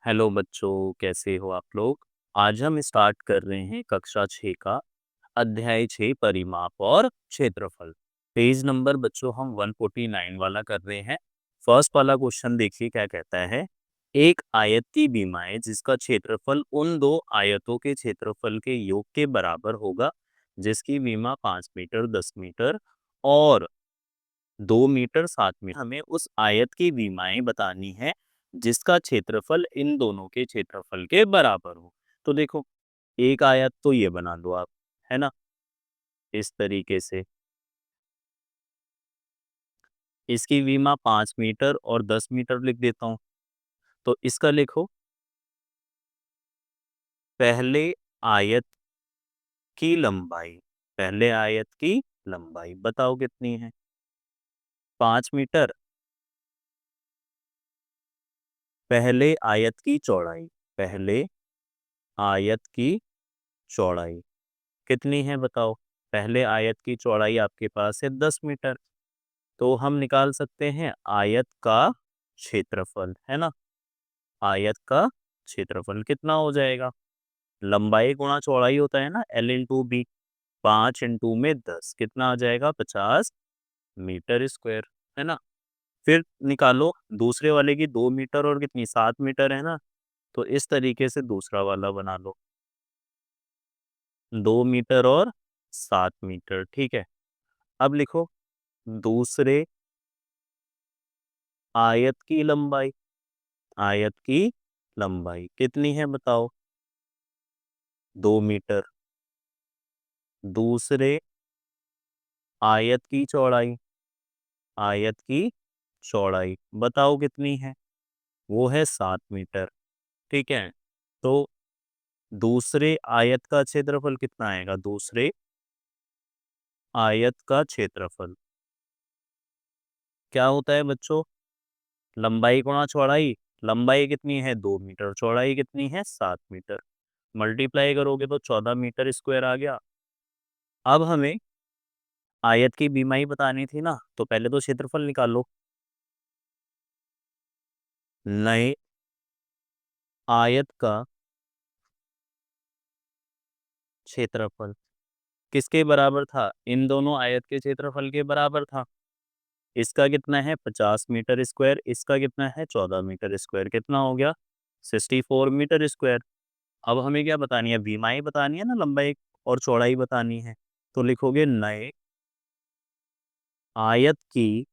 Hello बच्चों, कैसे हो आप लोग? आज हम स्टार्ट कर रहे हैं कक्षा 6 का अध्याय 6 परिमाप और क्षेत्रफल। पेज नंबर बच्चों हम 149 वाला कर रहे हैं। फर्स्ट वाला क्वेश्चन देखिए क्या कहता है। एक आयत की विमाएं जिसका क्षेत्रफल उन दो आयतों के क्षेत्रफल के योग के बराबर होगा, जिसकी विमा 5 मीटर 10 मीटर और 2 मीटर 7 मीटर। हमें उस आयत की विमाएं बतानी है जिसका क्षेत्रफल इन दोनों के क्षेत्रफल के बराबर हो। तो देखो, एक आयत तो ये बना लो आप, है ना, इस तरीके से। इसकी विमा 5 मीटर और 10 मीटर लिख देता हूँ। तो इसका लिखो, पहले आयत की लंबाई, पहले आयत की लंबाई बताओ कितनी है? 5 मीटर। पहले आयत की चौड़ाई, पहले आयत की चौड़ाई कितनी है बताओ? पहले आयत की चौड़ाई आपके पास है 10 मीटर। तो हम निकाल सकते हैं आयत का क्षेत्रफल, है ना। आयत का क्षेत्रफल कितना हो जाएगा? लंबाई गुणा चौड़ाई होता है ना, L इंटू बी। 5 इंटू में 10 कितना आ जाएगा? 50 मीटर स्क्वायर, है ना। फिर निकालो दूसरे वाले की 2 मीटर और कितनी 7 मीटर, है ना। तो इस तरीके से दूसरा वाला बना लो, 2 मीटर और 7 मीटर, ठीक है। अब लिखो दूसरे आयत की लंबाई, आयत की लंबाई कितनी है बताओ? 2 मीटर। दूसरे आयत की चौड़ाई, आयत की चौड़ाई बताओ कितनी है? वो है 7 मीटर, ठीक है। तो दूसरे आयत का क्षेत्रफल कितना आएगा? दूसरे आयत का क्षेत्रफल क्या होता है बच्चों? लंबाई गुणा चौड़ाई। लंबाई कितनी है? 2 मीटर। चौड़ाई कितनी है? 7 मीटर। मल्टीप्लाई करोगे तो 14 मीटर स्क्वायर आ गया। अब हमें आयत की बीमाई बतानी थी ना, तो पहले तो क्षेत्रफल निकालो। नए आयत का क्षेत्रफल किसके बराबर था? इन दोनों आयत के क्षेत्रफल के बराबर था। इसका कितना है? 50 मीटर स्क्वायर। इसका कितना है? 14 मीटर स्क्वायर। कितना हो गया? 64 मीटर स्क्वायर। अब हमें क्या बतानी है? बीमाई बतानी है ना, लंबाई और चौड़ाई बतानी है। तो लिखोगे नए आयत की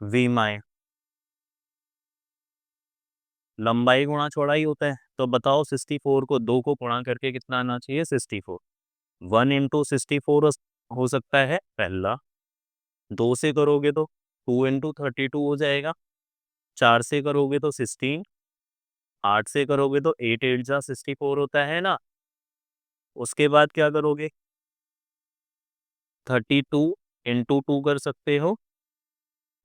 विमाएं, लंबाई गुणा चौड़ाई होता है। तो बताओ 64 को 2 को गुणा करके कितना आना चाहिए? 64। 1 इंटू 64 हो सकता है पहला। 2 से करोगे तो 2 इंटू 32 हो जाएगा। 4 से करोगे तो 16। 8 से करोगे तो 8 8 जा 64 होता है ना। उसके बाद क्या करोगे? 32 इंटू 2 कर सकते हो।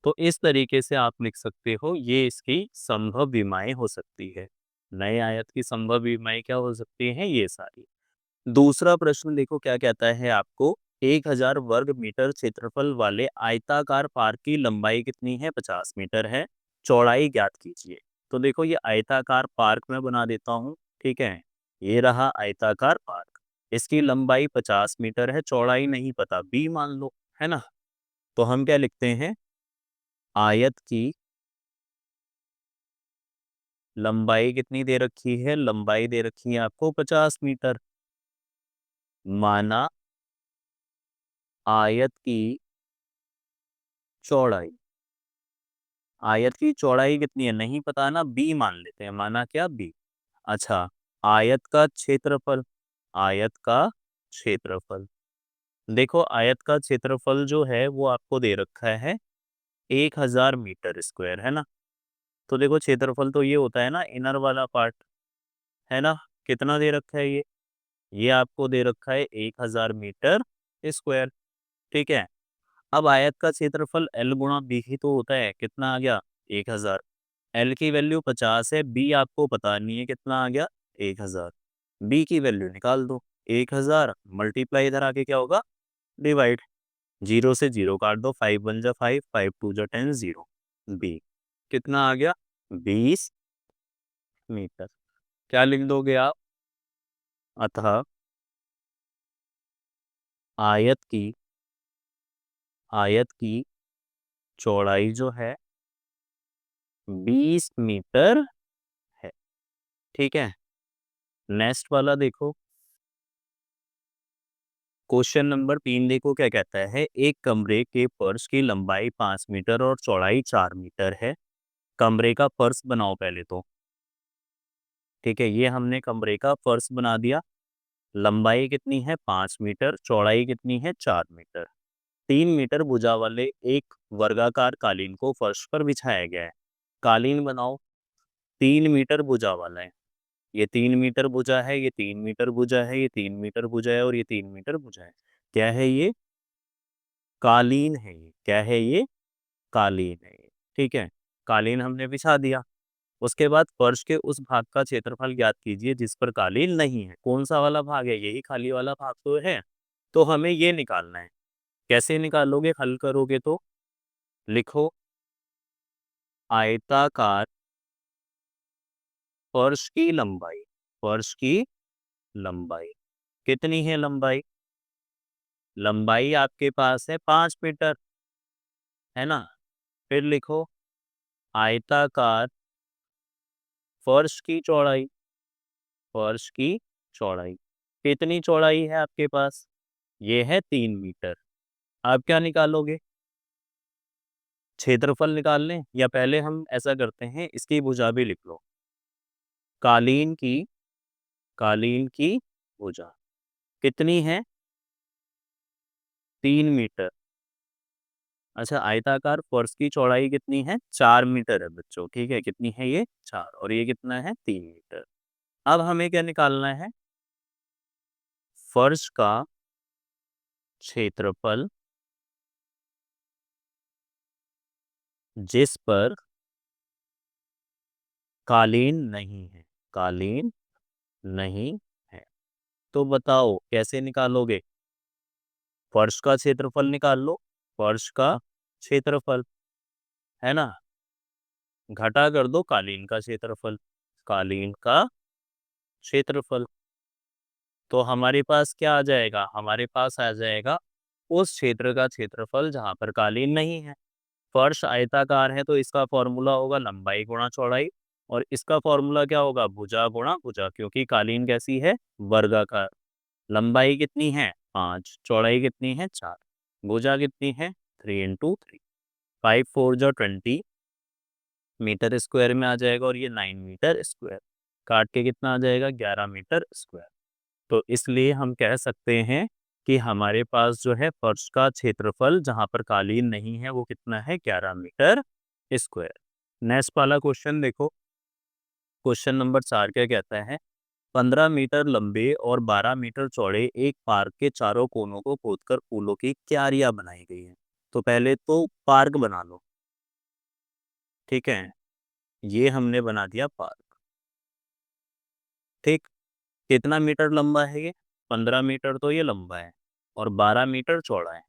तो इस तरीके से आप लिख सकते हो, ये इसकी संभव विमाएं हो सकती है। नए आयत की संभव विमाएं क्या हो सकती हैं? ये सारी। दूसरा प्रश्न देखो क्या कहता है आपको। 1000 वर्ग मीटर क्षेत्रफल वाले आयताकार पार्क की लंबाई कितनी है? 50 मीटर है। चौड़ाई ज्ञात कीजिए। तो देखो ये आयताकार पार्क मैं बना देता हूँ, ठीक है। ये रहा आयताकार पार्क। इसकी लंबाई 50 मीटर है, चौड़ाई नहीं पता, बी मान लो, है ना। तो हम क्या लिखते हैं? आयत की लंबाई कितनी दे रखी है? लंबाई दे रखी है आपको 50 मीटर। माना आयत की चौड़ाई, आयत की चौड़ाई कितनी है नहीं पता ना, बी मान लेते हैं। माना क्या? बी। अच्छा, आयत का क्षेत्रफल, आयत का क्षेत्रफल देखो, आयत का क्षेत्रफल जो है वो आपको दे रखा है 1000 मीटर स्क्वायर, है ना। तो देखो क्षेत्रफल तो ये होता है ना, इनर वाला पार्ट, है ना। कितना दे रखा है ये आपको दे रखा है 1000 मीटर स्क्वायर, ठीक है। अब आयत का क्षेत्रफल L गुणा बी ही तो होता है। कितना आ गया? 1000। L की वैल्यू 50 है, बी आपको पता नहीं है कितना आ गया? 1000। बी की वैल्यू निकाल दो। 1000 मल्टीप्लाई इधर आके क्या होगा? डिवाइड। 0 से 0 काट दो, 5 1 जा 5, 5 2 जा 10, 0। बी कितना आ गया? 20 मीटर। क्या लिख दोगे आप? अतः आयत की आयत की चौड़ाई जो है 20 मीटर है। ठीक है, नेक्स्ट वाला देखो। क्वेश्चन नंबर 3 देखो क्या कहता है। एक कमरे के फर्श की लंबाई 5 मीटर और चौड़ाई 4 मीटर है। कमरे का फर्श बनाओ पहले तो। ठीक है, ये हमने कमरे का फर्श बना दिया। लंबाई कितनी है? 5 मीटर। चौड़ाई कितनी है? 4 मीटर। 3 मीटर भुजा वाले एक वर्गाकार कालीन को फर्श पर बिछाया गया है। कालीन बनाओ। 3 मीटर भुजा वाला है। ये 3 मीटर भुजा है, ये 3 मीटर भुजा है, ये 3 मीटर भुजा है और ये 3 मीटर भुजा है। क्या है ये? कालीन है ये। क्या है ये? कालीन है ये। ठीक है, कालीन हमने बिछा दिया। उसके बाद फर्श के उस भाग का क्षेत्रफल ज्ञात कीजिए जिस पर कालीन नहीं है। कौन सा वाला भाग है? यही खाली वाला भाग तो है। तो हमें ये निकालना है। कैसे निकालोगे? हल करोगे तो लिखो, आयताकार फर्श की लंबाई। फर्श की लंबाई कितनी है? लंबाई लंबाई आपके पास है 5 मीटर, है ना। फिर लिखो आयताकार फर्श की चौड़ाई। फर्श की चौड़ाई कितनी चौड़ाई है आपके पास? ये है 3 मीटर। आप क्या निकालोगे? क्षेत्रफल निकाल लें, या पहले हम ऐसा करते हैं इसकी भुजा भी लिख लो। कालीन की कालीन की भुजा कितनी है? 3 मीटर। अच्छा, आयताकार फर्श की चौड़ाई कितनी है? 4 मीटर है बच्चों। ठीक है, कितनी है ये? 4। और ये कितना है? 3 मीटर। अब हमें क्या निकालना है? फर्श का क्षेत्रफल जिस पर कालीन नहीं है। कालीन नहीं है। तो बताओ कैसे निकालोगे? फर्श का क्षेत्रफल निकाल लो। फर्श का क्षेत्रफल, है ना। घटा कर दो कालीन का क्षेत्रफल। कालीन का क्षेत्रफल। तो हमारे पास क्या आ जाएगा? हमारे पास आ जाएगा उस क्षेत्र का क्षेत्रफल जहां पर कालीन नहीं है। फर्श आयताकार है तो इसका फॉर्मूला होगा लंबाई गुणा चौड़ाई। और इसका फॉर्मूला क्या होगा? भुजा गुणा भुजा, क्योंकि कालीन कैसी है? वर्गाकार। लंबाई कितनी है? 5। चौड़ाई कितनी है? 4। भुजा कितनी है? 3 × 3। 5×4 = 20 मीटर स्क्वायर में आ जाएगा, और ये 9 मीटर स्क्वायर। काट के कितना आ जाएगा? 11 मीटर स्क्वायर। तो इसलिए हम कह सकते हैं कि हमारे पास जो है फर्श का क्षेत्रफल जहां पर कालीन नहीं है वो कितना है? 11 मीटर स्क्वायर। नेक्स्ट वाला क्वेश्चन देखो। क्वेश्चन नंबर 4 क्या कहता है। 15 मीटर लंबे और 12 मीटर चौड़े एक पार्क के चारों कोनों को खोदकर फूलों की क्यारियां बनाई गई है। तो पहले तो पार्क बना लो। ठीक है, ये हमने बना दिया पार्क। ठीक, कितना मीटर लंबा है ये? 15 मीटर तो ये लंबा है, और 12 मीटर चौड़ा है।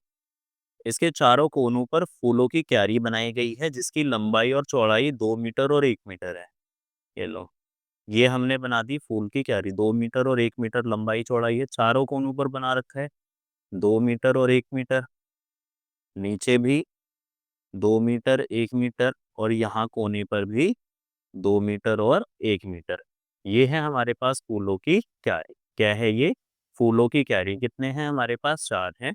इसके चारों कोनों पर फूलों की क्यारी बनाई गई है जिसकी लंबाई और चौड़ाई 2 मीटर और 1 मीटर है। ये लो, ये हमने बना दी फूल की क्यारी। 2 मीटर और 1 मीटर लंबाई चौड़ाई है, चारों कोनों पर बना रखा है। 2 मीटर और 1 मीटर, नीचे भी 2 मीटर 1 मीटर, और यहाँ कोने पर भी 2 मीटर और 1 मीटर। ये है हमारे पास फूलों की क्यारी। क्या है ये? फूलों की क्यारी। कितने हैं हमारे पास? 4 हैं।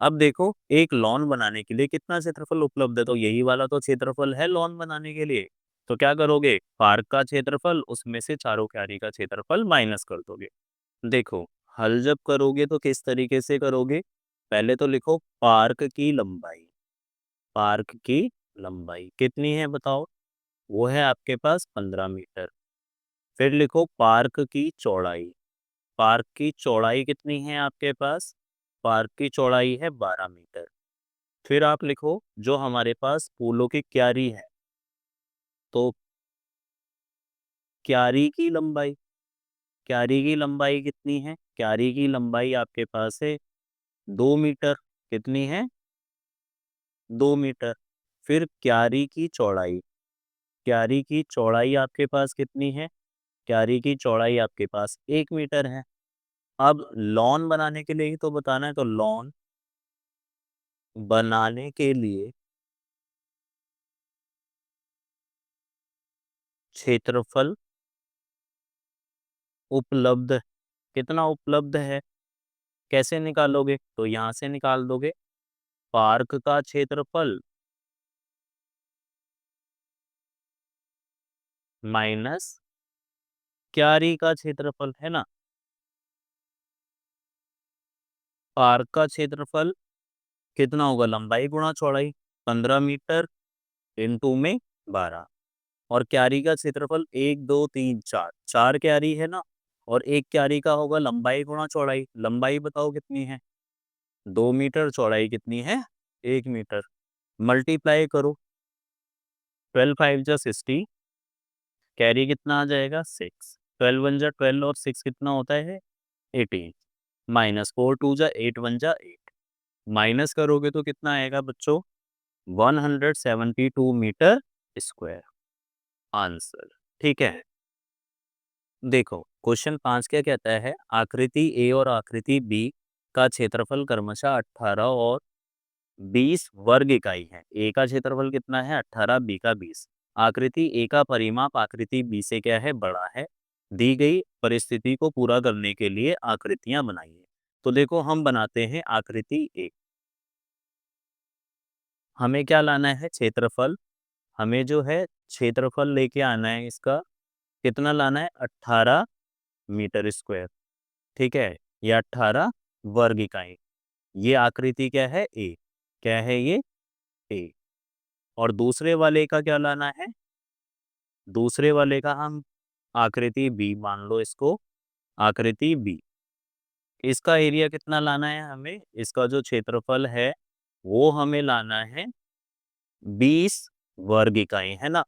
अब देखो, एक लॉन बनाने के लिए कितना क्षेत्रफल उपलब्ध है? तो यही वाला तो क्षेत्रफल है लॉन बनाने के लिए। तो क्या करोगे? पार्क का क्षेत्रफल उसमें से चारों क्यारी का क्षेत्रफल माइनस कर दोगे। देखो, हल जब करोगे तो किस तरीके से करोगे? पहले तो लिखो पार्क की लंबाई। पार्क की लंबाई कितनी है बताओ? वो है आपके पास 15 मीटर। फिर लिखो पार्क की चौड़ाई। पार्क की चौड़ाई कितनी है आपके पास? पार्क की चौड़ाई है 12 मीटर। फिर आप लिखो जो हमारे पास फूलों की क्यारी है, तो क्यारी की लंबाई। क्यारी की लंबाई कितनी है? क्यारी की लंबाई आपके पास है 2 मीटर। कितनी है? 2 मीटर। फिर क्यारी की चौड़ाई। क्यारी की चौड़ाई आपके पास कितनी है? क्यारी की चौड़ाई आपके पास 1 मीटर है। अब लॉन बनाने के लिए ही तो बताना है, तो लॉन बनाने के लिए क्षेत्रफल उपलब्ध, कितना उपलब्ध है, कैसे निकालोगे, तो यहाँ से निकाल दोगे। पार्क का क्षेत्रफल माइनस क्यारी का क्षेत्रफल, है ना। पार्क का क्षेत्रफल कितना होगा, लंबाई गुणा चौड़ाई, 15 मीटर इंटू में 12। और क्यारी का क्षेत्रफल 1 2 3 4, 4 क्यारी है ना। और एक क्यारी का होगा लंबाई गुणा चौड़ाई, लंबाई बताओ कितनी है, 2 मीटर, चौड़ाई कितनी है, 1 मीटर। मल्टीप्लाई करो, 12 5 जा 60, कैरी कितना आ जाएगा 6, 12 1 जा 12 और 6 कितना होता है 18, -4 2 जा 8 1 जा 8, माइनस करोगे तो कितना आएगा बच्चों, 172 मीटर स्क्वायर आंसर। ठीक है। देखो क्वेश्चन 5 क्या कहता है, आकृति ए और आकृति बी का क्षेत्रफल क्रमशः 18 और 20 वर्ग इकाई है। ए का क्षेत्रफल कितना है 18, बी का 20। आकृति ए का परिमाप आकृति बी से क्या है बड़ा है। दी गई परिस्थिति को पूरा करने के लिए आकृतियां बनाइए। तो देखो हम बनाते हैं आकृति ए। हमें क्या लाना है, क्षेत्रफल। हमें जो है क्षेत्रफल लेके आना है, इसका कितना लाना है 18 मीटर स्क्वायर। ठीक है, या 18 वर्ग इकाई। ये आकृति क्या है ए, क्या है ये ए। और दूसरे वाले का क्या लाना है, दूसरे वाले का हम आकृति बी मान लो इसको, आकृति बी। इसका एरिया कितना लाना है हमें, इसका जो क्षेत्रफल है वो हमें लाना है 20 वर्ग इकाई, है ना।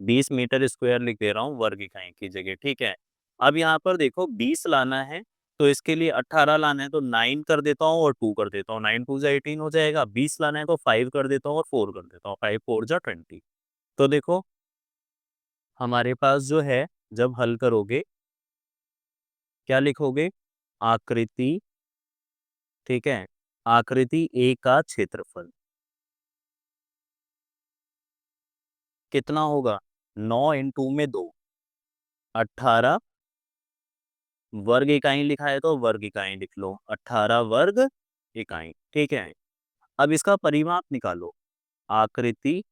20 मीटर स्क्वायर लिख दे रहा हूँ वर्ग इकाई की जगह। ठीक है, अब यहाँ पर देखो 20 लाना है, तो इसके लिए 18 लाना है तो 9 कर देता हूँ और 2 कर देता हूँ, 9 2 जा 18 हो जाएगा। 20 लाना है तो 5 कर देता हूँ और 4 कर देता हूँ, 5 4 जा 20। तो देखो हमारे पास जो है, जब हल करोगे क्या लिखोगे, आकृति, ठीक है, आकृति ए का क्षेत्रफल कितना होगा, 9 इंटू में 2, 18 वर्ग इकाई लिखा है तो वर्ग इकाई लिख लो, 18 वर्ग इकाई। ठीक है, अब इसका परिमाप निकालो, आकृति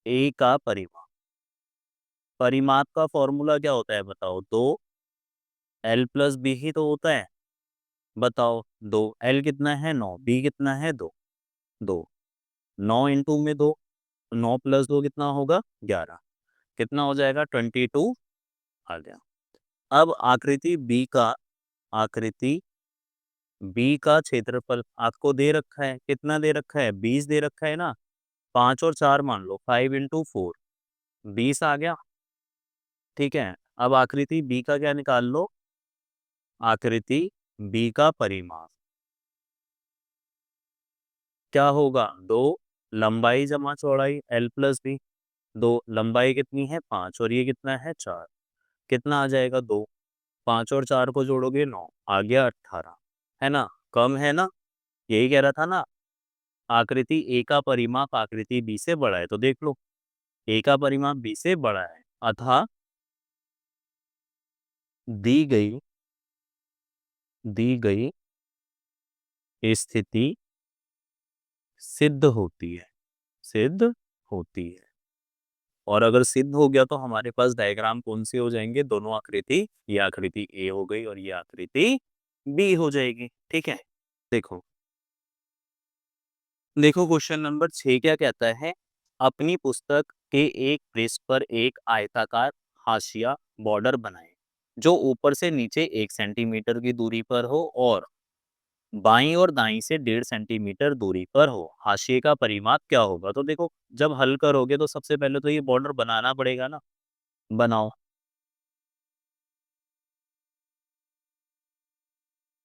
ए का परिमाप। परिमाप का फॉर्मूला क्या होता है बताओ, 2l+b ही तो होता है। बताओ 2l कितना है 9, b कितना है 2, 2, 9 इंटू में 2, 9 + 2 कितना होगा 11, कितना हो जाएगा 22 आ गया। अब आकृति बी का, आकृति बी का क्षेत्रफल आपको दे रखा है, कितना दे रखा है 20 दे रखा है ना। 5 और 4 मान लो, 5 × 4 20 आ गया। ठीक है, अब आकृति बी का क्या निकाल लो, आकृति बी का परिमाप क्या होगा, 2 लंबाई जमा चौड़ाई l+b। 2 लंबाई कितनी है 5 और ये कितना है 4, कितना आ जाएगा 2, 5 और 4 को जोड़ोगे 9, आ गया 18, है ना। कम है ना, यही कह रहा था ना, आकृति ए का परिमाप आकृति बी से बड़ा है। तो देख लो ए का परिमाप बी से बड़ा है, अतः दी गई, दी गई स्थिति सिद्ध होती है, सिद्ध होती है। और अगर सिद्ध हो गया तो हमारे पास डायग्राम कौन से हो जाएंगे, दोनों आकृति, ये आकृति ए हो गई और ये आकृति बी हो जाएगी। ठीक है, देखो देखो क्वेश्चन नंबर 6 क्या कहता है, अपनी पुस्तक के एक पृष्ठ पर एक आयताकार हाशिया बॉर्डर बनाएं जो ऊपर से नीचे 1 सेंटीमीटर की दूरी पर हो और बाईं और दाईं से 1.5 सेंटीमीटर दूरी पर हो। हाशिए का परिमाप क्या होगा। तो देखो जब हल करोगे तो सबसे पहले तो ये बॉर्डर बनाना पड़ेगा ना, बनाओ।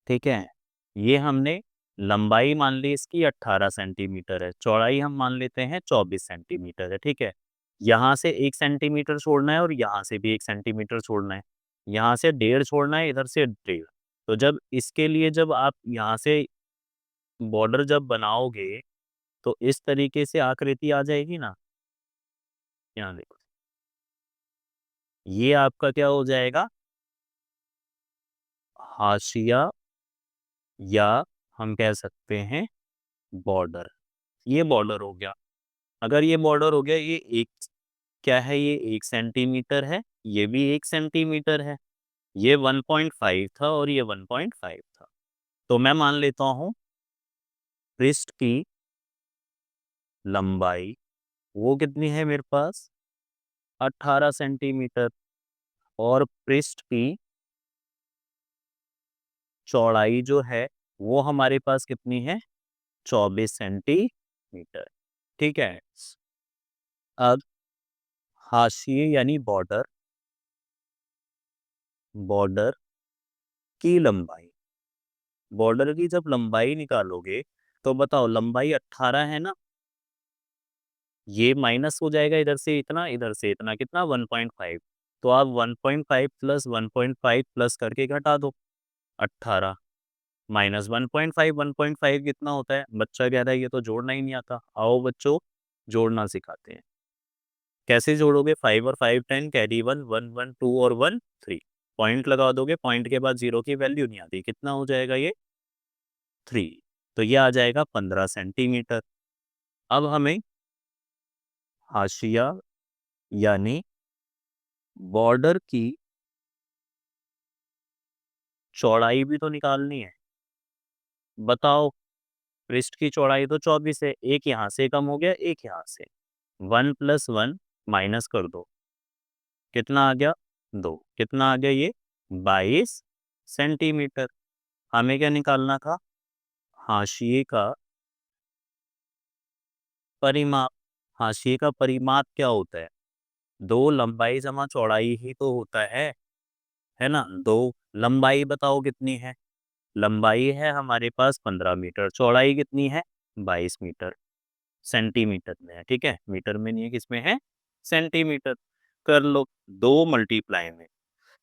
ठीक है, ये हमने लंबाई मान ली इसकी 18 सेंटीमीटर है, चौड़ाई हम मान लेते हैं 24 सेंटीमीटर है। ठीक है, यहाँ से 1 सेंटीमीटर छोड़ना है और यहाँ से भी 1 सेंटीमीटर छोड़ना है। यहाँ से 1.5 छोड़ना है, इधर से 1.5। तो जब इसके लिए जब आप यहाँ से बॉर्डर जब बनाओगे, तो इस तरीके से आकृति आ जाएगी ना, यहाँ देखो। ये आपका क्या हो जाएगा? हाशिया, या हम कह सकते हैं बॉर्डर। ये बॉर्डर हो गया। अगर ये बॉर्डर हो गया, ये एक क्या है, ये 1 सेंटीमीटर है, ये भी 1 सेंटीमीटर है। ये 1.5 था और ये 1.5 था। तो मैं मान लेता हूँ पृष्ठ की लंबाई वो कितनी है मेरे पास, 18 सेंटीमीटर, और पृष्ठ की चौड़ाई जो है वो हमारे पास कितनी है, 24 सेंटीमीटर। ठीक है। अब हाशिए यानी बॉर्डर, बॉर्डर की लंबाई, बॉर्डर की जब लंबाई निकालोगे तो बताओ, लंबाई 18 है ना, ये माइनस हो जाएगा इधर से इतना, इधर से इतना, कितना 1.5। तो आप 1.5 प्लस 1.5 प्लस करके घटा दो, 18 माइनस 1.5, 1.5 कितना होता है? बच्चा कह रहा है ये तो जोड़ना ही नहीं आता। आओ बच्चों, जोड़ना सिखाते हैं। कैसे जोड़ोगे? 5 और 5 10, कैरी 1, 1 1 2 और 1 3। पॉइंट लगा दोगे, पॉइंट के बाद जीरो की वैल्यू नहीं आती। कितना हो जाएगा ये? 3। तो ये आ जाएगा 15 सेंटीमीटर। अब हमें हाशिया यानी बॉर्डर की चौड़ाई भी तो निकालनी है। बताओ, पृष्ठ की चौड़ाई तो 24 है, एक यहाँ से कम हो गया, एक यहाँ से। 1 प्लस 1 माइनस कर दो, कितना आ गया? 2। कितना आ गया ये? 22 सेंटीमीटर। हमें क्या निकालना था? हाशिए का परिमाप। हाशिए का परिमाप क्या होता है? दो लंबाई जमा चौड़ाई ही तो होता है ना। दो लंबाई बताओ कितनी है? लंबाई है हमारे पास 15 मीटर, चौड़ाई कितनी है? 22 मीटर। सेंटीमीटर में है, ठीक है, मीटर में नहीं है, किसमें है? सेंटीमीटर। कर लो, 2 मल्टीप्लाई में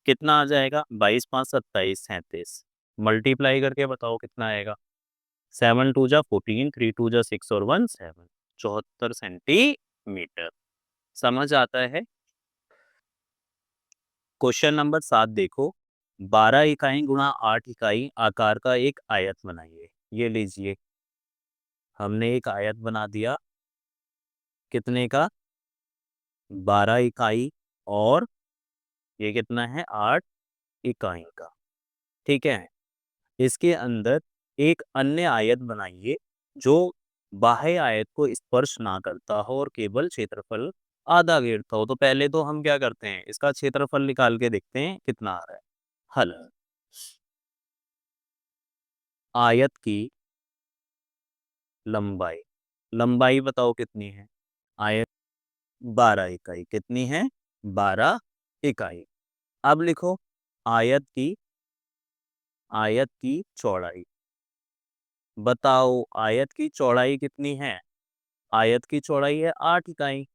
कितना आ जाएगा? 22 5 27 37। मल्टीप्लाई करके बताओ कितना आएगा? 7 2 जा 14, 3 2 जा 6 और 1 7। 74 सेंटीमीटर। समझ आता है? क्वेश्चन नंबर 7 देखो। 12 इकाई गुणा 8 इकाई आकार का एक आयत बनाइए। ये लीजिए, हमने एक आयत बना दिया। कितने का? 12 इकाई, और ये कितना है? 8 इकाई का। ठीक है। इसके अंदर एक अन्य आयत बनाइए जो बाह्य आयत को स्पर्श ना करता हो और केवल क्षेत्रफल आधा घेरता हो। तो पहले तो हम क्या करते हैं, इसका क्षेत्रफल निकाल के देखते हैं कितना आ रहा है। हल। आयत की लंबाई, लंबाई बताओ कितनी है? आयत 12 इकाई, कितनी है? 12 इकाई। अब लिखो आयत की चौड़ाई। बताओ आयत की चौड़ाई कितनी है? आयत की चौड़ाई है 8 इकाई।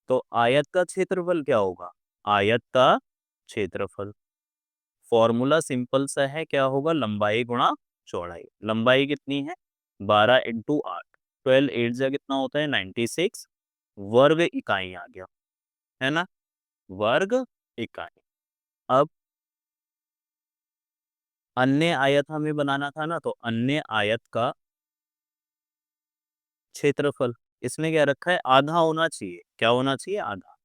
तो आयत का क्षेत्रफल क्या होगा? आयत का क्षेत्रफल, फॉर्मूला सिंपल सा है, क्या होगा? लंबाई गुणा चौड़ाई। लंबाई कितनी है? 12 इंटू 8, 12 8 जा कितना होता है? 96 वर्ग इकाई आ गया, है ना, वर्ग इकाई। अब अन्य आयत हमें बनाना था ना, तो अन्य आयत का क्षेत्रफल इसने क्या रखा है? आधा होना चाहिए। क्या होना चाहिए? आधा।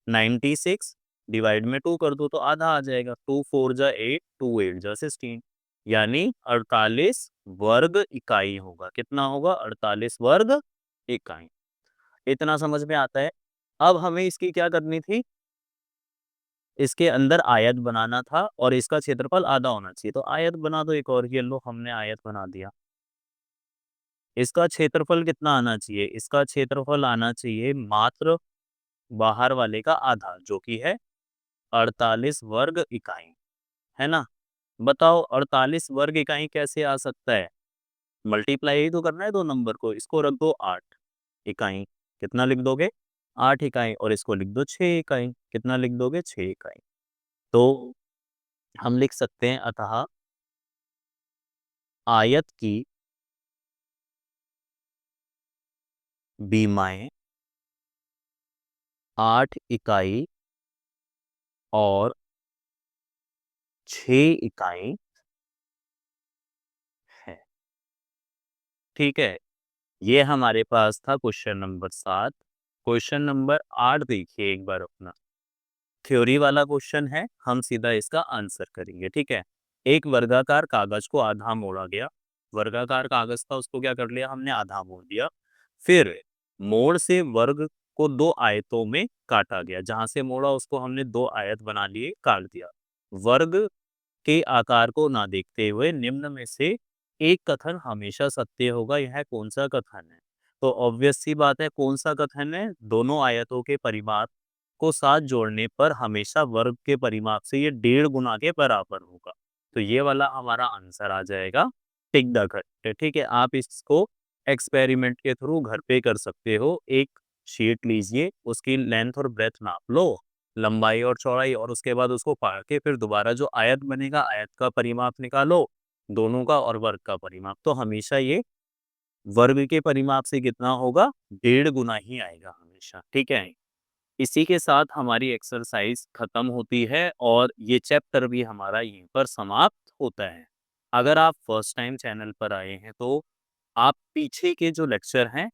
96 डिवाइड में 2 कर दो तो आधा आ जाएगा। 2 4 जा 8, 2 8 जा 16, यानी 48 वर्ग इकाई होगा। कितना होगा? 48 वर्ग इकाई। इतना समझ में आता है। अब हमें इसकी क्या करनी थी? इसके अंदर आयत बनाना था और इसका क्षेत्रफल आधा होना चाहिए। तो आयत बना दो एक और। ये लो, हमने आयत बना दिया। इसका क्षेत्रफल कितना आना चाहिए? इसका क्षेत्रफल आना चाहिए मात्र बाहर वाले का आधा, जो कि है 48 वर्ग इकाई, है ना। बताओ 48 वर्ग इकाई कैसे आ सकता है? मल्टीप्लाई ही तो करना है दो नंबर को। इसको रख दो 8 इकाई। कितना लिख दोगे? 8 इकाई और इसको लिख दो 6 इकाई। कितना लिख दोगे? 6 इकाई। तो हम लिख सकते हैं अतः आयत की बीमाएं 8 इकाई और 6 इकाई है। ठीक है, ये हमारे पास था क्वेश्चन नंबर 7। क्वेश्चन नंबर 8 देखिए एक बार अपना। थ्योरी वाला क्वेश्चन है, हम सीधा इसका आंसर करेंगे। ठीक है, एक वर्गाकार कागज को आधा मोड़ा गया। वर्गाकार कागज था, उसको क्या कर लिया हमने? आधा मोड़ दिया। फिर मोड़ से वर्ग को दो आयतों में काटा गया। जहां से मोड़ा उसको हमने दो आयत बना लिए, काट दिया। वर्ग के आकार को ना देखते हुए निम्न में से एक कथन हमेशा सत्य होगा। यह कौन सा कथन है? तो ऑब्वियस सी बात है, कौन सा कथन है? दोनों आयतों के परिमाप को साथ जोड़ने पर हमेशा वर्ग के परिमाप से ये 1.5 गुना के बराबर होगा। तो ये वाला हमारा आंसर आ जाएगा टिक द करेक्ट। ठीक है, आप इसको एक्सपेरिमेंट के थ्रू घर पे कर सकते हो। एक शीट लीजिए, उसकी लेंथ और ब्रेथ नाप लो, लंबाई और चौड़ाई, और उसके बाद उसको फाड़ के फिर दोबारा जो आयत बनेगा, आयत का परिमाप निकालो दोनों का और वर्ग का परिमाप। तो हमेशा ये वर्ग के परिमाप से कितना होगा? 1.5 गुना ही आएगा हमेशा। ठीक है, इसी के साथ हमारी एक्सरसाइज खत्म होती है और ये चैप्टर भी हमारा यहीं पर समाप्त होता है। अगर आप फर्स्ट टाइम चैनल पर आए हैं तो आप पीछे के जो लेक्चर हैं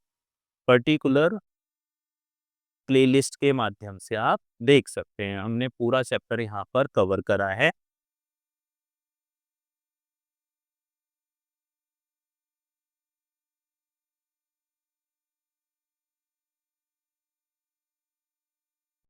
पर्टिकुलर प्लेलिस्ट के माध्यम से आप देख सकते हैं। हमने पूरा चैप्टर यहाँ पर कवर करा है।